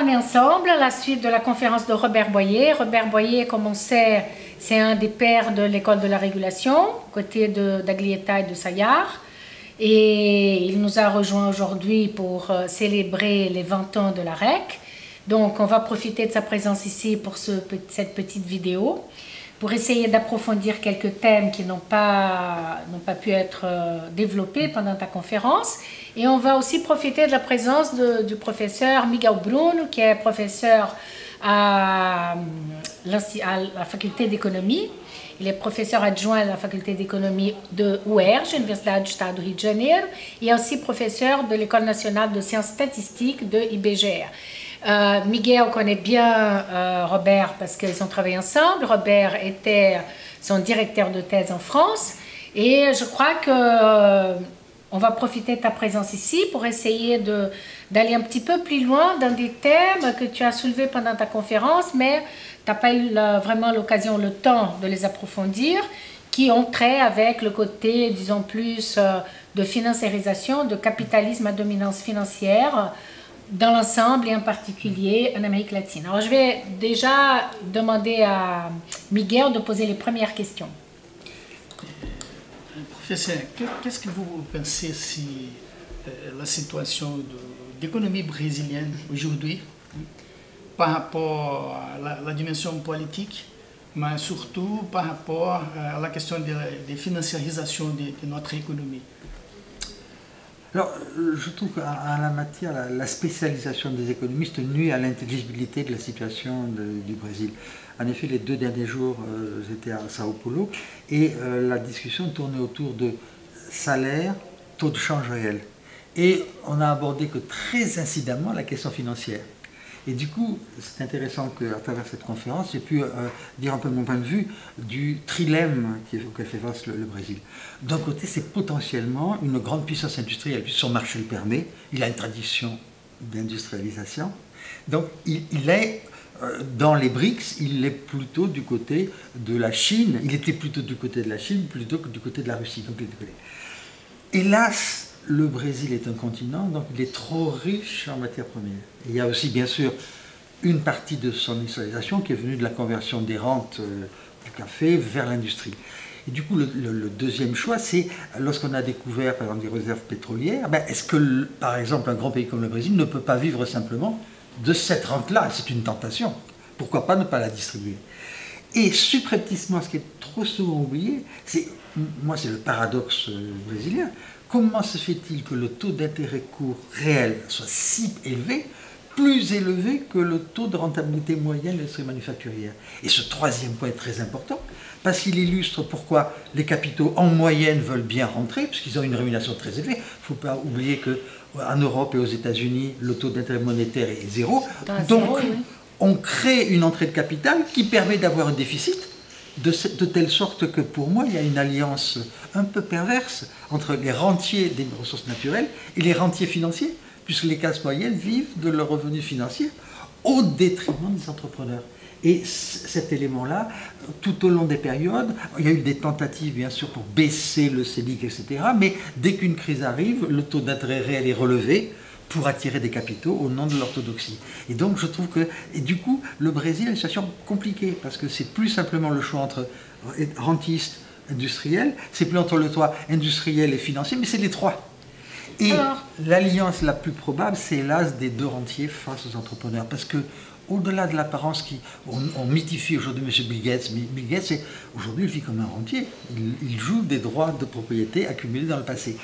est ensemble à la suite de la conférence de Robert Boyer. Robert Boyer, comme on sait, c'est un des pères de l'école de la régulation, côté d'Aglietta et de Saillard. Et il nous a rejoints aujourd'hui pour célébrer les 20 ans de la REC. Donc, on va profiter de sa présence ici pour cette petite vidéo, pour essayer d'approfondir quelques thèmes qui n'ont pas pu être développés pendant ta conférence. Et on va aussi profiter de la présence du professeur Miguel Bruno, qui est professeur à la faculté d'économie. Il est professeur adjoint à la faculté d'économie de UERJ, Universidade do Estado do Rio de Janeiro, et aussi professeur de l'École nationale de sciences statistiques de IBGR. Miguel connaît bien Robert parce qu'ils ont travaillé ensemble. Robert était son directeur de thèse en France et je crois que on va profiter de ta présence ici pour essayer d'aller un petit peu plus loin dans des thèmes que tu as soulevés pendant ta conférence, mais tu n'as pas eu vraiment l'occasion, le temps de les approfondir, qui ont trait avec le côté, disons plus, de financiarisation, de capitalisme à dominance financière, dans l'ensemble et en particulier en Amérique latine. Alors je vais déjà demander à Miguel de poser les premières questions. Professeur, qu'est-ce que vous pensez si la situation de l'économie brésilienne aujourd'hui par rapport à la dimension politique, mais surtout par rapport à la question de financiarisation de notre économie? Alors, je trouve qu'en la matière, la spécialisation des économistes nuit à l'intelligibilité de la situation du Brésil. En effet, les 2 derniers jours, j'étais à Sao Paulo et la discussion tournait autour de salaire, taux de change réel. Et on a abordé que très incidemment la question financière. Et du coup, c'est intéressant qu'à travers cette conférence, j'ai pu dire un peu mon point de vue du trilemme auquel fait face le Brésil. D'un côté, c'est potentiellement une grande puissance industrielle, puisque son marché le permet, il a une tradition d'industrialisation. Donc, il est, dans les BRICS, il est plutôt du côté de la Chine, il était plutôt du côté de la Chine plutôt que du côté de la Russie. Donc, hélas, le Brésil est un continent, donc il est trop riche en matières premières. Il y a aussi, bien sûr, une partie de son industrialisation qui est venue de la conversion des rentes du café vers l'industrie. Et du coup, le deuxième choix, c'est lorsqu'on a découvert, par exemple, des réserves pétrolières, est-ce que, par exemple, un grand pays comme le Brésil ne peut pas vivre simplement de cette rente-là? C'est une tentation. Pourquoi pas ne pas la distribuer? Et subrepticement, ce qui est trop souvent oublié, c'est le paradoxe brésilien. Comment se fait-il que le taux d'intérêt court réel soit si élevé, plus élevé que le taux de rentabilité moyenne de l'industrie manufacturière? Et ce troisième point est très important, parce qu'il illustre pourquoi les capitaux en moyenne veulent bien rentrer, puisqu'ils ont une rémunération très élevée. Il ne faut pas oublier qu'en Europe et aux États-Unis, le taux d'intérêt monétaire est zéro. Donc, on crée une entrée de capital qui permet d'avoir un déficit, de telle sorte que pour moi, il y a une alliance un peu perverse entre les rentiers des ressources naturelles et les rentiers financiers, puisque les classes moyennes vivent de leurs revenus financiers au détriment des entrepreneurs. Et cet élément-là, tout au long des périodes, il y a eu des tentatives, bien sûr, pour baisser le Selic, etc. Mais dès qu'une crise arrive, le taux d'intérêt réel est relevé pour attirer des capitaux au nom de l'orthodoxie. Et donc je trouve que, et du coup, le Brésil a une situation compliquée, parce que c'est plus simplement le choix entre rentiste, industriel, c'est plus entre le choix industriel et financier, mais c'est les trois. Et l'alliance la plus probable, c'est hélas des 2 rentiers face aux entrepreneurs, parce que au-delà de l'apparence on mythifie aujourd'hui M. Bill Gates, mais Bill Gates, aujourd'hui, il vit comme un rentier. Il joue des droits de propriété accumulés dans le passé.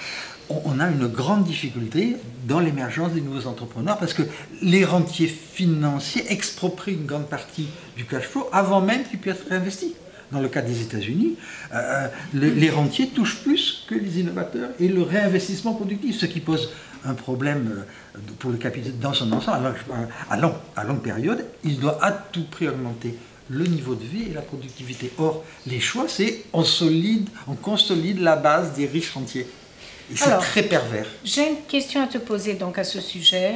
On a une grande difficulté dans l'émergence des nouveaux entrepreneurs parce que les rentiers financiers exproprient une grande partie du cash flow avant même qu'il puisse être réinvesti. Dans le cas des États-Unis, les rentiers touchent plus que les innovateurs et le réinvestissement productif, ce qui pose un problème pour le capital dans son ensemble. À longue période, il doit à tout prix augmenter le niveau de vie et la productivité. Or, les choix, c'est on consolide la base des riches rentiers. Et c'est très pervers. J'ai une question à te poser donc à ce sujet.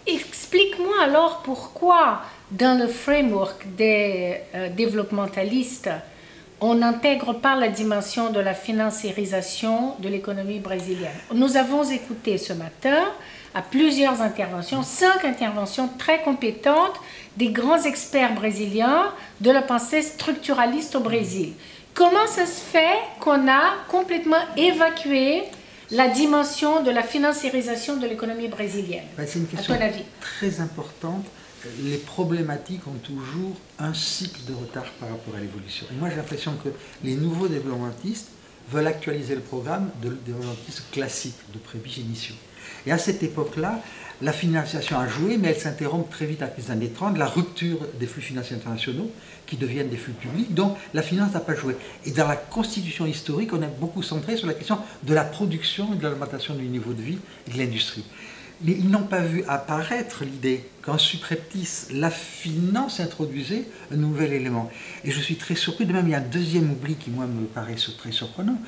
Explique-moi alors pourquoi, dans le framework des développementalistes, on n'intègre pas la dimension de la financiarisation de l'économie brésilienne. Nous avons écouté ce matin à plusieurs interventions, 5 interventions très compétentes des grands experts brésiliens de la pensée structuraliste au Brésil. Comment ça se fait qu'on a complètement évacué la dimension de la financiarisation de l'économie brésilienne? C'est une question à ton avis? très importante. Les problématiques ont toujours un cycle de retard par rapport à l'évolution. Et moi, j'ai l'impression que les nouveaux développementistes veulent actualiser le programme de développementistes classiques, de prébiches initiaux. Et à cette époque-là, la financiation a joué, mais elle s'interrompt très vite après les années 30, la rupture des flux financiers internationaux qui deviennent des flux publics, donc la finance n'a pas joué. Et dans la constitution historique, on a beaucoup centré sur la question de la production et de l'augmentation du niveau de vie et de l'industrie. Mais ils n'ont pas vu apparaître l'idée qu'en subreptice, la finance introduisait un nouvel élément. Et je suis très surpris, de même il y a un deuxième oubli qui moi me paraît très surprenant.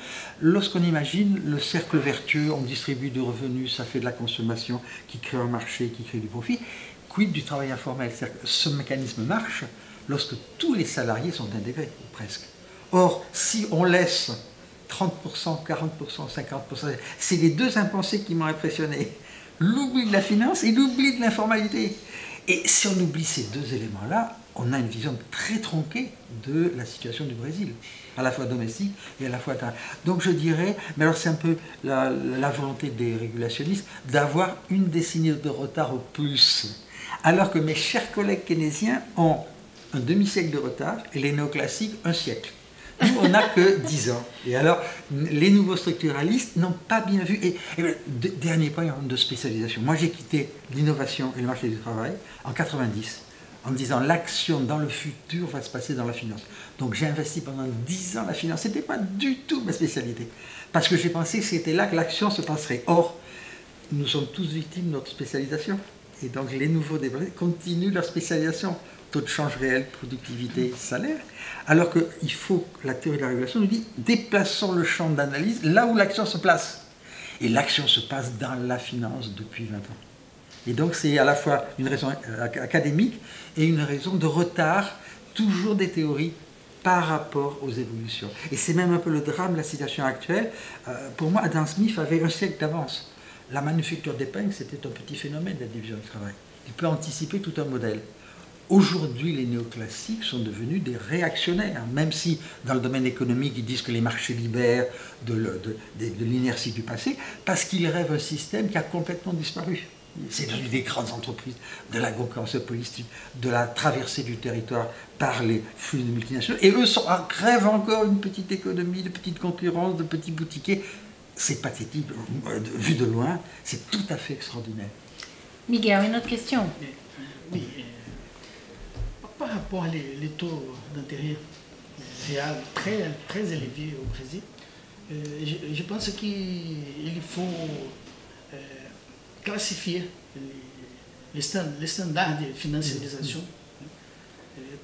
Lorsqu'on imagine le cercle vertueux, on distribue du revenu, ça fait de la consommation qui crée un marché, qui crée du profit, quid du travail informel? C'est-à-dire que ce mécanisme marche lorsque tous les salariés sont intégrés, ou presque. Or, si on laisse 30%, 40%, 50%, c'est les deux impensés qui m'ont impressionné. L'oubli de la finance et l'oubli de l'informalité. Et si on oublie ces deux éléments-là, on a une vision très tronquée de la situation du Brésil, à la fois domestique et à la fois internationale. Donc je dirais, mais alors c'est un peu la volonté des régulationnistes, d'avoir une décennie de retard au plus, alors que mes chers collègues keynésiens ont un demi-siècle de retard et les néoclassiques un siècle. Nous, on n'a que 10 ans. Et alors, les nouveaux structuralistes n'ont pas bien vu. Et dernier point de spécialisation. Moi, j'ai quitté l'innovation et le marché du travail en 90, en me disant l'action dans le futur va se passer dans la finance. Donc, j'ai investi pendant 10 ans la finance. Ce n'était pas du tout ma spécialité. Parce que j'ai pensé que c'était là que l'action se passerait. Or, nous sommes tous victimes de notre spécialisation. Et donc, les nouveaux développés continuent leur spécialisation. Taux de change réel, productivité, salaire, alors qu'il faut, la théorie de la régulation nous dit, déplaçons le champ d'analyse là où l'action se place. Et l'action se passe dans la finance depuis 20 ans. Et donc c'est à la fois une raison académique et une raison de retard, toujours des théories par rapport aux évolutions. Et c'est même un peu le drame de la situation actuelle. Pour moi, Adam Smith avait un siècle d'avance. La manufacture d'épingles, c'était un petit phénomène de la division du travail. Il peut anticiper tout un modèle. Aujourd'hui, les néoclassiques sont devenus des réactionnaires, même si dans le domaine économique, ils disent que les marchés libèrent de l'inertie du passé, parce qu'ils rêvent un système qui a complètement disparu. C'est devenu des grandes entreprises, de la concurrence politique, de la traversée du territoire par les flux de multinationales. Et eux rêvent encore une petite économie, de petite concurrence, de petits boutiquiers. C'est pathétique, vu de loin, c'est tout à fait extraordinaire. Miguel, une autre question? Oui. Par rapport aux taux d'intérêt réel très élevés au Brésil, je pense qu'il faut classifier les standards de financiarisation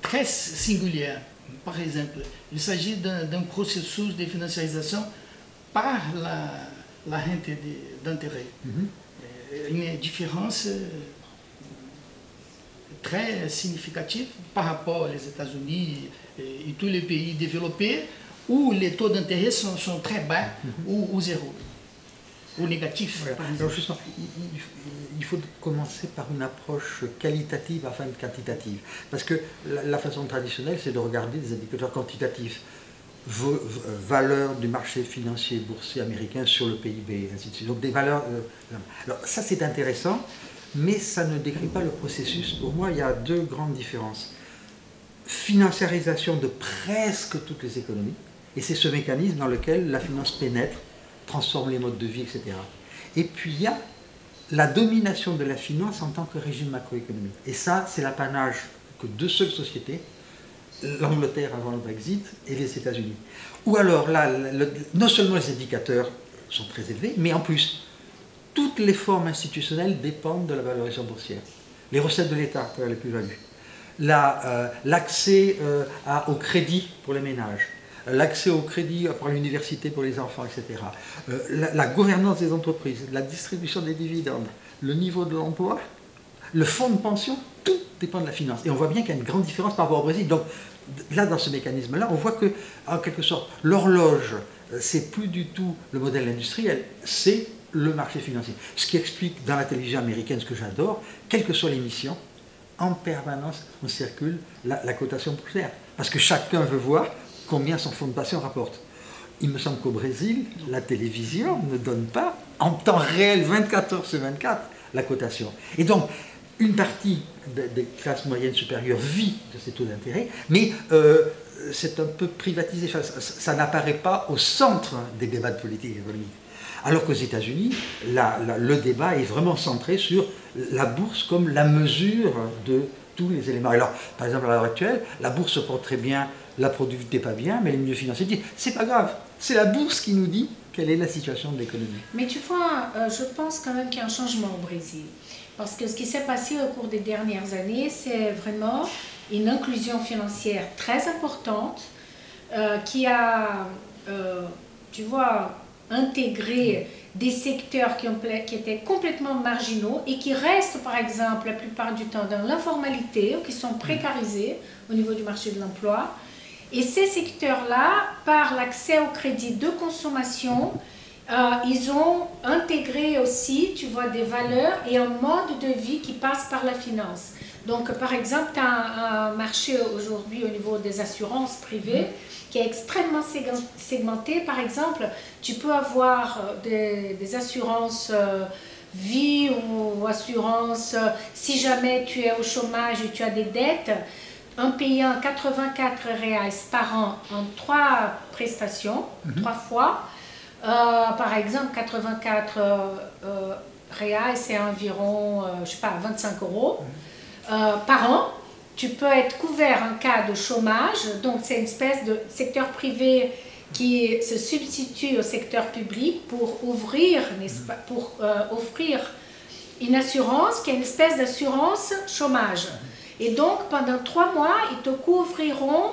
très singuliers. Par exemple, il s'agit d'un processus de financiarisation par la rente d'intérêt. Une différence très significatif par rapport aux États-Unis et tous les pays développés où les taux d'intérêt sont très bas ou zéro, ou négatif. Voilà. Alors justement, il faut commencer par une approche qualitative afin de quantitative. Parce que la façon traditionnelle, c'est de regarder des indicateurs quantitatifs. Valeurs du marché financier boursier américain sur le PIB, ainsi de suite. Donc des valeurs... alors ça c'est intéressant, mais ça ne décrit pas le processus. Pour moi, il y a deux grandes différences. Financiarisation de presque toutes les économies, et c'est ce mécanisme dans lequel la finance pénètre, transforme les modes de vie, etc. Et puis il y a la domination de la finance en tant que régime macroéconomique. Et ça, c'est l'apanage que deux seules sociétés, l'Angleterre avant le Brexit et les États-Unis. Ou alors là, non seulement les indicateurs sont très élevés, mais en plus, toutes les formes institutionnelles dépendent de la valorisation boursière. Les recettes de l'État pour les plus-values, l'accès au crédit pour les ménages, l'accès au crédit pour l'université pour les enfants, etc. La gouvernance des entreprises, la distribution des dividendes, le niveau de l'emploi, le fonds de pension, tout dépend de la finance. Et on voit bien qu'il y a une grande différence par rapport au Brésil. Donc là, dans ce mécanisme-là, on voit que, en quelque sorte, l'horloge, c'est plus du tout le modèle industriel, c'est le marché financier. Ce qui explique dans la télévision américaine, ce que j'adore, quelle que soit l'émission, en permanence, on circule la cotation boursière. Parce que chacun veut voir combien son fonds de pension rapporte. Il me semble qu'au Brésil, la télévision ne donne pas en temps réel, 24 heures sur 24, la cotation. Et donc, une partie des classes moyennes supérieures vit de ces taux d'intérêt, mais c'est un peu privatisé. Ça n'apparaît pas au centre des débats de politique économique. Alors qu'aux États-Unis, le débat est vraiment centré sur la bourse comme la mesure de tous les éléments. Alors, par exemple, à l'heure actuelle, la bourse se porte très bien, la productivité pas bien, mais les milieux financiers disent c'est pas grave, c'est la bourse qui nous dit quelle est la situation de l'économie. Mais tu vois, je pense quand même qu'il y a un changement au Brésil. Parce que ce qui s'est passé au cours des dernières années, c'est vraiment une inclusion financière très importante qui a, tu vois, intégré des secteurs qui étaient complètement marginaux et qui restent, par exemple, la plupart du temps dans l'informalité ou qui sont précarisés au niveau du marché de l'emploi. Et ces secteurs-là, par l'accès au crédit de consommation, ils ont intégré aussi, tu vois, des valeurs et un mode de vie qui passe par la finance. Donc, par exemple, tu as un marché aujourd'hui au niveau des assurances privées qui est extrêmement segmenté. Par exemple, tu peux avoir des assurances vie ou assurances si jamais tu es au chômage et tu as des dettes, en payant 84 reais par an en 3 prestations, 3 fois. Par exemple, 84 reais, c'est environ, je sais pas, 25 € par an. Tu peux être couvert en cas de chômage, donc c'est une espèce de secteur privé qui se substitue au secteur public pour ouvrir, offrir une assurance qui est une espèce d'assurance chômage. Et donc pendant 3 mois, ils te couvriront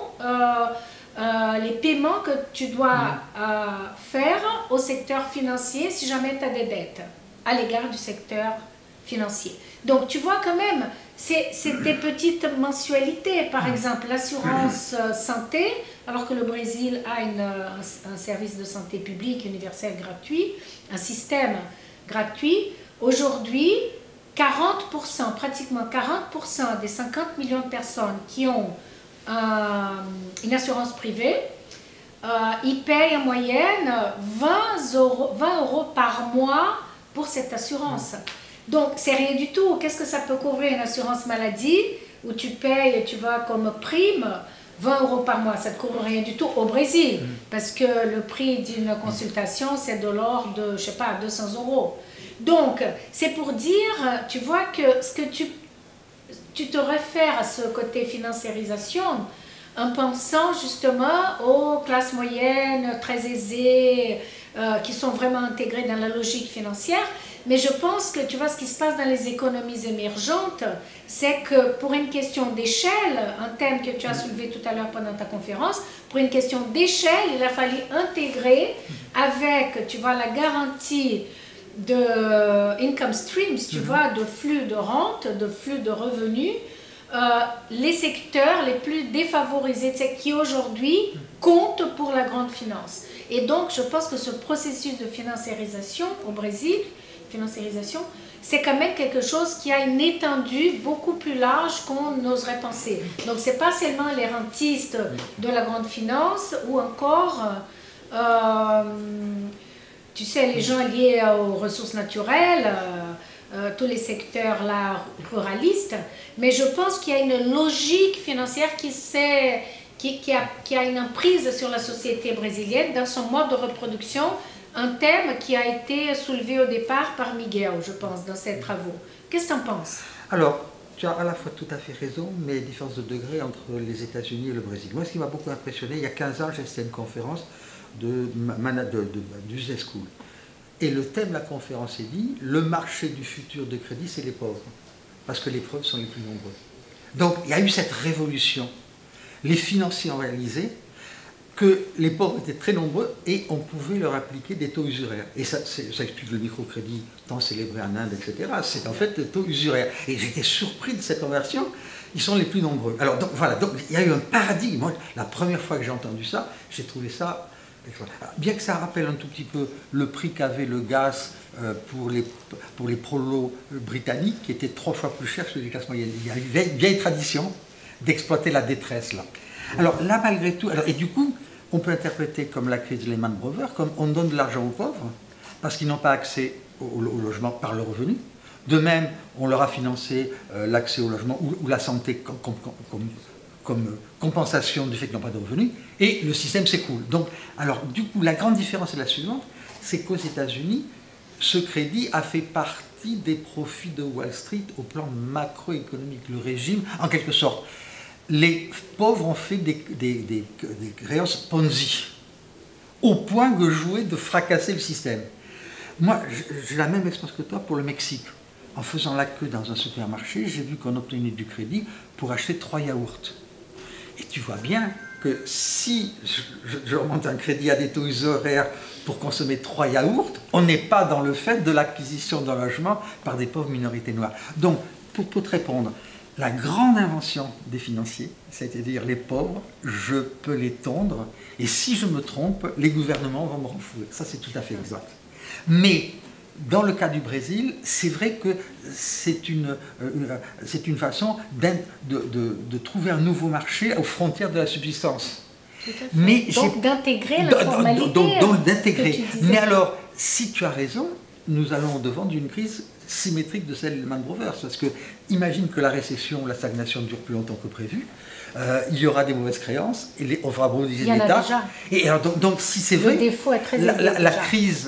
les paiements que tu dois faire au secteur financier si jamais tu as des dettes à l'égard du secteur financier. Donc tu vois quand même, c'est des petites mensualités. Par exemple, l'assurance santé, alors que le Brésil a un service de santé publique universel gratuit, un système gratuit, aujourd'hui, 40%, pratiquement 40% des 50 millions de personnes qui ont une assurance privée, ils payent en moyenne 20 € par mois pour cette assurance. Donc, c'est rien du tout. Qu'est-ce que ça peut couvrir une assurance maladie où tu payes, tu vois, comme prime 20 € par mois? Ça ne couvre rien du tout au Brésil parce que le prix d'une consultation, c'est de l'ordre de, je sais pas, 200 €. Donc, c'est pour dire, tu vois, que ce que tu te réfères à ce côté financiarisation en pensant justement aux classes moyennes, très aisées, qui sont vraiment intégrées dans la logique financière. Mais je pense que, tu vois, ce qui se passe dans les économies émergentes, c'est que pour une question d'échelle, un thème que tu as soulevé tout à l'heure pendant ta conférence, pour une question d'échelle, il a fallu intégrer avec, tu vois, la garantie de income streams, tu vois, de flux de rente, de flux de revenus, les secteurs les plus défavorisés qui aujourd'hui comptent pour la grande finance. Et donc, je pense que ce processus de financiarisation au Brésil, c'est quand même quelque chose qui a une étendue beaucoup plus large qu'on n'oserait penser. Donc, ce n'est pas seulement les rentistes de la grande finance ou encore, tu sais, les gens liés aux ressources naturelles, tous les secteurs là, ruralistes. Mais je pense qu'il y a une logique financière qui a une emprise sur la société brésilienne dans son mode de reproduction. Un thème qui a été soulevé au départ par Miguel, je pense, dans ses travaux. Qu'est-ce que tu en penses? Alors, tu as à la fois tout à fait raison, mais différence de degré entre les États-Unis et le Brésil. Moi, ce qui m'a beaucoup impressionné, il y a 15 ans, j'ai assisté à une conférence du Business School. Et le thème de la conférence est dit, le marché du futur de crédit, c'est les pauvres. Parce que les pauvres sont les plus nombreux. Donc, il y a eu cette révolution. Les financiers ont réalisé que les pauvres étaient très nombreux et on pouvait leur appliquer des taux usuraires. Et ça explique le microcrédit tant célébré en Inde, etc. C'est en fait des taux usuraires. Et j'étais surpris de cette conversion. Ils sont les plus nombreux. Alors donc, voilà, donc il y a eu un paradigme. Moi, la première fois que j'ai entendu ça, j'ai trouvé ça Bien que ça rappelle un tout petit peu le prix qu'avait le gaz pour les prolos britanniques, qui était 3 fois plus cher que celui des classes moyennes. Il y a une vieille tradition d'exploiter la détresse là. Alors là, malgré tout, et du coup, on peut interpréter comme la crise de Lehman Brothers, comme on donne de l'argent aux pauvres, parce qu'ils n'ont pas accès au logement par le revenu. De même, on leur a financé l'accès au logement ou la santé comme compensation du fait qu'ils n'ont pas de revenus, et le système s'écroule. Donc, alors, du coup, la grande différence est la suivante, c'est qu'aux États-Unis, ce crédit a fait partie des profits de Wall Street au plan macroéconomique. Le régime, en quelque sorte, les pauvres ont fait des créances Ponzi, au point de jouer, de fracasser le système. Moi, j'ai la même expérience que toi pour le Mexique. En faisant la queue dans un supermarché, j'ai vu qu'on obtenait du crédit pour acheter 3 yaourts. Et tu vois bien que si je remonte un crédit à des taux horaires pour consommer 3 yaourts, on n'est pas dans le fait de l'acquisition d'un logement par des pauvres minorités noires. Donc, pour te répondre, la grande invention des financiers, c'est-à-dire les pauvres, je peux les tondre, et si je me trompe, les gouvernements vont me renflouer. Ça, c'est tout à fait exact. Mais dans le cas du Brésil, c'est vrai que c'est une façon de trouver un nouveau marché aux frontières de la subsistance. Mais donc d'intégrer la formalité. Donc d'intégrer. Mais alors, si tu as raison, nous allons au-devant d'une crise symétrique de celle de Lehman Brothers. Parce que imagine que la récession ou la stagnation dure plus longtemps que prévu. Il y aura des mauvaises créances, et on fera mobiliser l'État. Et alors, donc, si c'est vrai,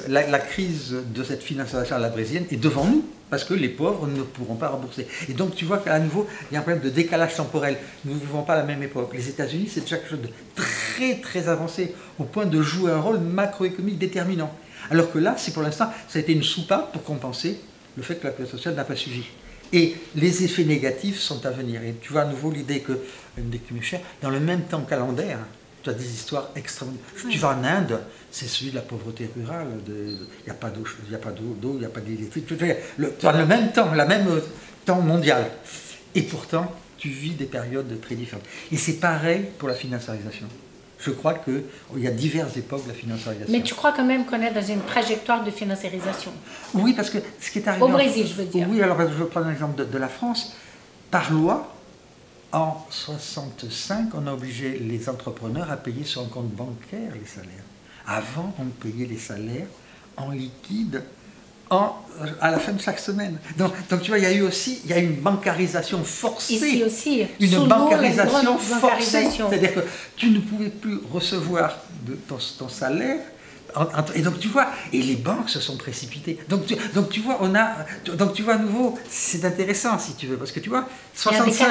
la crise de cette financiarisation à la brésilienne est devant nous, parce que les pauvres ne pourront pas rembourser. Et donc, tu vois qu'à nouveau, il y a un problème de décalage temporel. Nous ne vivons pas à la même époque. Les États-Unis, c'est déjà quelque chose de très, très avancé, au point de jouer un rôle macroéconomique déterminant. Alors que là, c'est pour l'instant, ça a été une soupape pour compenser le fait que la classe sociale n'a pas suivi. Et les effets négatifs sont à venir. Et tu vois à nouveau l'idée que, dans le même temps calendaire, tu as des histoires extrêmement... Tu vas en Inde, c'est celui de la pauvreté rurale. Il n'y a pas d'eau, il n'y a pas d'électricité. Tu as le même temps mondial. Et pourtant, tu vis des périodes très différentes. Et c'est pareil pour la financiarisation. Je crois qu'il y a diverses époques de la financiarisation. Mais tu crois quand même qu'on est dans une trajectoire de financiarisation? Oui, parce que ce qui est arrivé... Au Brésil, je veux dire. Oui, alors je vais prendre l'exemple de la France. Par loi, en 1965, on a obligé les entrepreneurs à payer sur un compte bancaire les salaires. Avant, on payait les salaires en liquide à la fin de chaque semaine. Donc tu vois, il y a eu aussi une bancarisation forcée. Ici aussi. Une bancarisation forcée. C'est-à-dire que tu ne pouvais plus recevoir ton salaire. Et donc tu vois, et les banques se sont précipitées. Donc tu vois, à nouveau, c'est intéressant si tu veux, parce que tu vois, 65.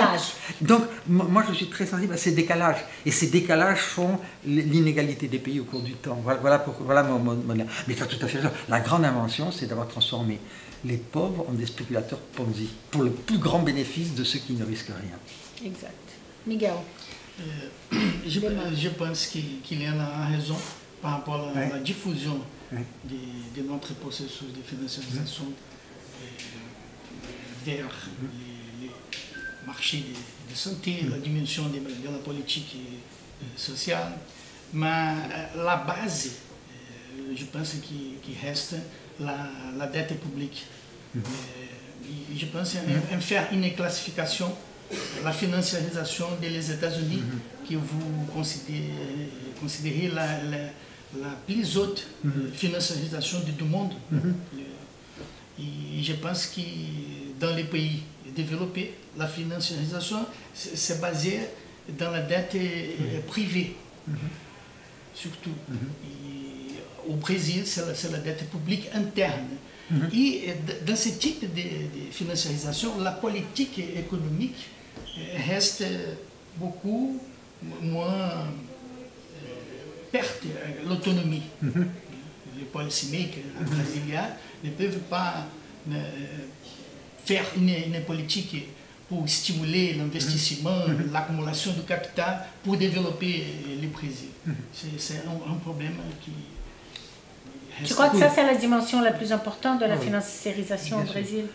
Donc moi je suis très sensible à ces décalages, et ces décalages font l'inégalité des pays au cours du temps. Voilà mon mais tu as tout à fait raison. La grande invention, c'est d'avoir transformé les pauvres en des spéculateurs Ponzi, pour le plus grand bénéfice de ceux qui ne risquent rien. Exact. Miguel. Je pense qu'il y en a raison par rapport à la diffusion de notre processus de financiarisation vers les marchés de santé, la dimension de la politique sociale. Mais la base, je pense qu'il reste la dette publique. Je pense en faire une classification, la financiarisation des États-Unis, que vous considérez la plus haute financiarisation du monde. Et je pense que dans les pays développés, la financiarisation c'est basé dans la dette privée, surtout. Et au Brésil, c'est la dette publique interne. Et dans ce type de financiarisation, la politique économique reste beaucoup moins perte l'autonomie. Les policymakers brésiliens ne peuvent pas faire une politique pour stimuler l'investissement, l'accumulation de capital pour développer le Brésil. C'est un problème qui... Tu crois que ça, c'est la dimension la plus importante de la financiarisation au Brésil?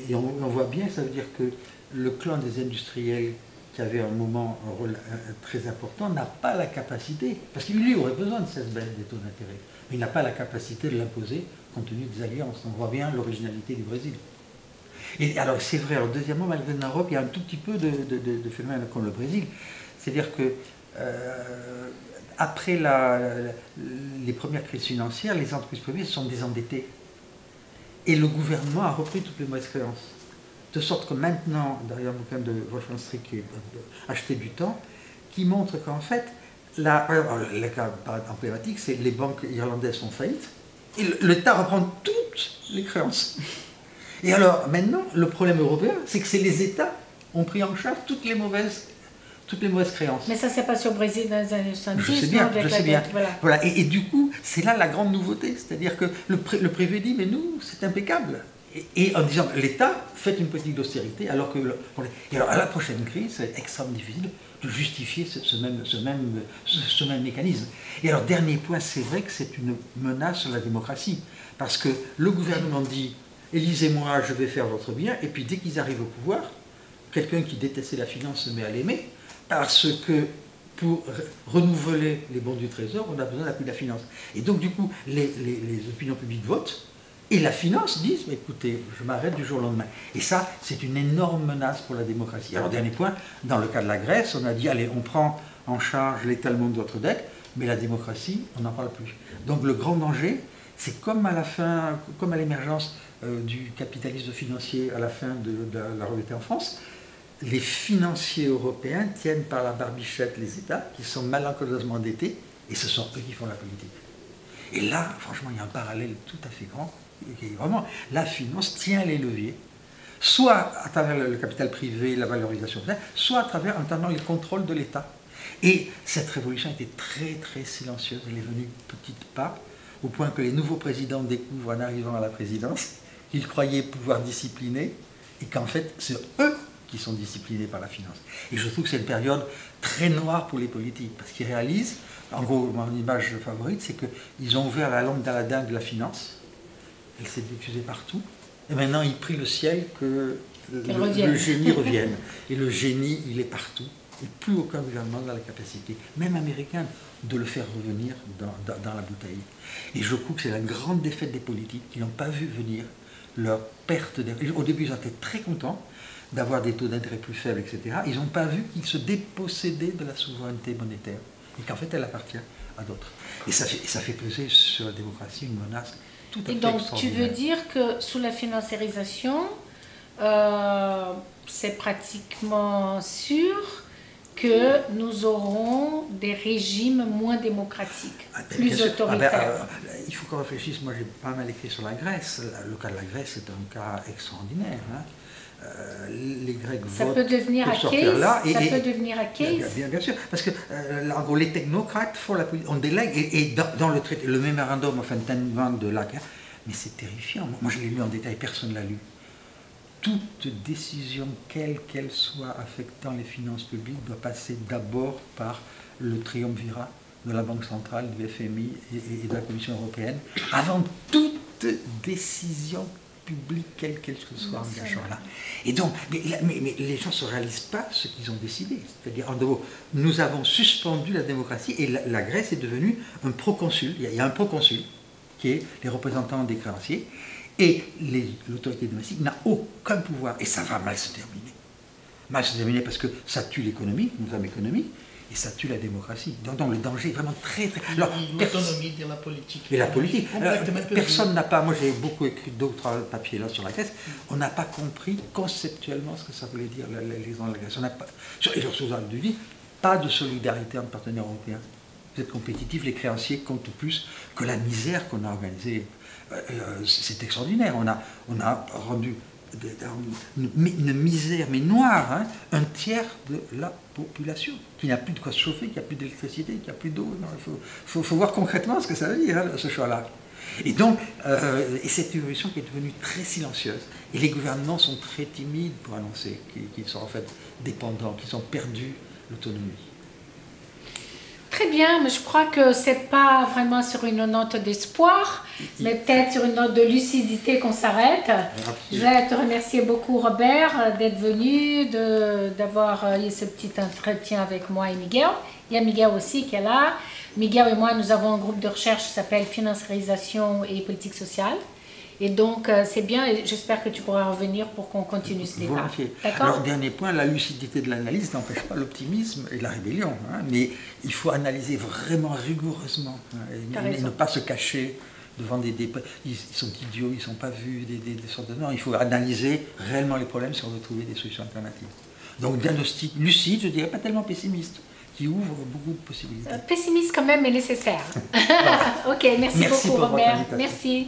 Et on voit bien, ça veut dire que le clan des industriels qui avait un moment un rôle très important, n'a pas la capacité, parce qu'il lui aurait besoin de cette baisse des taux d'intérêt, mais il n'a pas la capacité de l'imposer compte tenu des alliances. On voit bien l'originalité du Brésil. Et alors c'est vrai, alors, deuxièmement, malgré l'Europe, il y a un tout petit peu de phénomènes comme le Brésil. C'est-à-dire que après les premières crises financières, les entreprises privées se sont désendettées. Et le gouvernement a repris toutes les mauvaises créances. De sorte que maintenant, derrière un bouquin de Wolfgang Strick qui est Acheter du temps, qui montre qu'en fait, le cas emblématique, c'est les banques irlandaises sont faillites, et l'État reprend toutes les créances. Et alors, maintenant, le problème européen, c'est que c'est les États qui ont pris en charge toutes les mauvaises créances. Mais ça s'est passé au Brésil dans les années 70. Je sais bien, avec je la sais bien. dette, voilà. Voilà. Et du coup, c'est là la grande nouveauté. C'est-à-dire que le privé dit, mais nous, c'est impeccable. Et en disant, l'État fait une politique d'austérité, alors que... Et alors, à la prochaine crise, c'est extrêmement difficile de justifier ce même mécanisme. Et alors, dernier point, c'est vrai que c'est une menace sur la démocratie. Parce que le gouvernement dit, élisez-moi, je vais faire votre bien, et puis dès qu'ils arrivent au pouvoir, quelqu'un qui détestait la finance se met à l'aimer, parce que pour renouveler les bons du Trésor, on a besoin d'appui de la finance. Et donc, du coup, les opinions publiques votent, et la finance dit, écoutez, je m'arrête du jour au lendemain. Et ça, c'est une énorme menace pour la démocratie. Alors, dernier point, dans le cas de la Grèce, on a dit, allez, on prend en charge l'étalement de votre dette, mais la démocratie, on n'en parle plus. Donc, le grand danger, c'est comme à la fin, comme à l'émergence du capitalisme financier à la fin de la remontée en France, les financiers européens tiennent par la barbichette les États qui sont malencontreusement endettés, et ce sont eux qui font la politique. Et là, franchement, il y a un parallèle tout à fait grand. Vraiment, la finance tient les leviers, soit à travers le capital privé, la valorisation, soit à travers en tenant les contrôles de l'État. Et cette révolution a été très très silencieuse, elle est venue petit pas, au point que les nouveaux présidents découvrent en arrivant à la présidence qu'ils croyaient pouvoir discipliner, et qu'en fait, c'est eux qui sont disciplinés par la finance. Et je trouve que c'est une période très noire pour les politiques, parce qu'ils réalisent, en gros, mon image favorite, c'est qu'ils ont ouvert la lampe d'Aladin de la finance, elle s'est diffusée partout, et maintenant ils prient le ciel que le génie revienne. Et le génie, il est partout, et plus aucun gouvernement n'a la capacité, même américain, de le faire revenir dans la bouteille. Et je trouve que c'est la grande défaite des politiques qui n'ont pas vu venir leur perte. Au début, ils étaient très contents d'avoir des taux d'intérêt plus faibles, etc. Ils n'ont pas vu qu'ils se dépossédaient de la souveraineté monétaire, et qu'en fait, elle appartient à d'autres. Et ça fait peser sur la démocratie une menace tout à fait extraordinaire. Et donc, tu veux dire que sous la financiarisation, c'est pratiquement sûr que nous aurons des régimes moins démocratiques, plus autoritaires. Il faut qu'on réfléchisse. Moi, j'ai pas mal écrit sur la Grèce. Le cas de la Grèce est un cas extraordinaire. Les Grecs votent ça peut devenir à case. Ça peut devenir à case. Bien sûr, parce que en gros, les technocrates font la politique, on délègue, et dans le traité, le mémorandum of Entente de l'AC, mais c'est terrifiant. Moi, je l'ai lu en détail, personne ne l'a lu. Toute décision, quelle qu'elle soit, affectant les finances publiques, doit passer d'abord par le triumvirat de la Banque centrale, du FMI et de la Commission européenne, avant toute décision publique, quelle qu'elle soit, engageant là. Et donc, mais les gens ne se réalisent pas ce qu'ils ont décidé. C'est-à-dire, en gros, nous avons suspendu la démocratie, et la Grèce est devenue un proconsul. Il y a un proconsul, qui est les représentants des créanciers, et l'autorité domestique n'a aucun pouvoir. Et ça va mal se terminer. Mal se terminer parce que ça tue l'économie, nous sommes économiques, et ça tue la démocratie. Donc le danger est vraiment très, très... L'autonomie de la politique. Et la politique. Personne n'a pas... Moi, j'ai beaucoup écrit d'autres papiers là sur la Grèce. On n'a pas compris conceptuellement ce que ça voulait dire, l'exemple de la Grèce. On n'a pas... Et sur ce dit, pas de solidarité entre partenaires européens. Vous êtes compétitifs, les créanciers comptent plus que la misère qu'on a organisée. C'est extraordinaire. On a rendu une misère, mais noire, hein, un tiers de la population, qui n'a plus de quoi se chauffer, qui n'a plus d'électricité, qui n'a plus d'eau. Il faut voir concrètement ce que ça veut dire, hein, ce choix-là. Et donc, c'est une évolution qui est devenue très silencieuse. Et les gouvernements sont très timides pour annoncer qu'ils sont en fait dépendants, qu'ils ont perdu l'autonomie. très bien, mais je crois que c'est pas vraiment sur une note d'espoir, mais peut-être sur une note de lucidité qu'on s'arrête. Je voulais te remercier beaucoup, Robert, d'être venu, d'avoir eu ce petit entretien avec moi et Miguel. Il y a Miguel aussi qui est là. Miguel et moi, nous avons un groupe de recherche qui s'appelle Financiarisation et politique sociale. Et donc, c'est bien et j'espère que tu pourras revenir pour qu'on continue ce débat. Volontiers. D'accord ? Alors, dernier point, la lucidité de l'analyse n'empêche pas l'optimisme et la rébellion. Hein, mais il faut analyser vraiment rigoureusement et ne pas se cacher devant ils sont idiots, ils ne sont pas vus, des sortes de... Non, il faut analyser réellement les problèmes si on veut trouver des solutions alternatives. Donc, diagnostic lucide, je dirais pas tellement pessimiste, qui ouvre beaucoup de possibilités. Pessimiste quand même, mais nécessaire. Ok, merci beaucoup, Robert. Merci.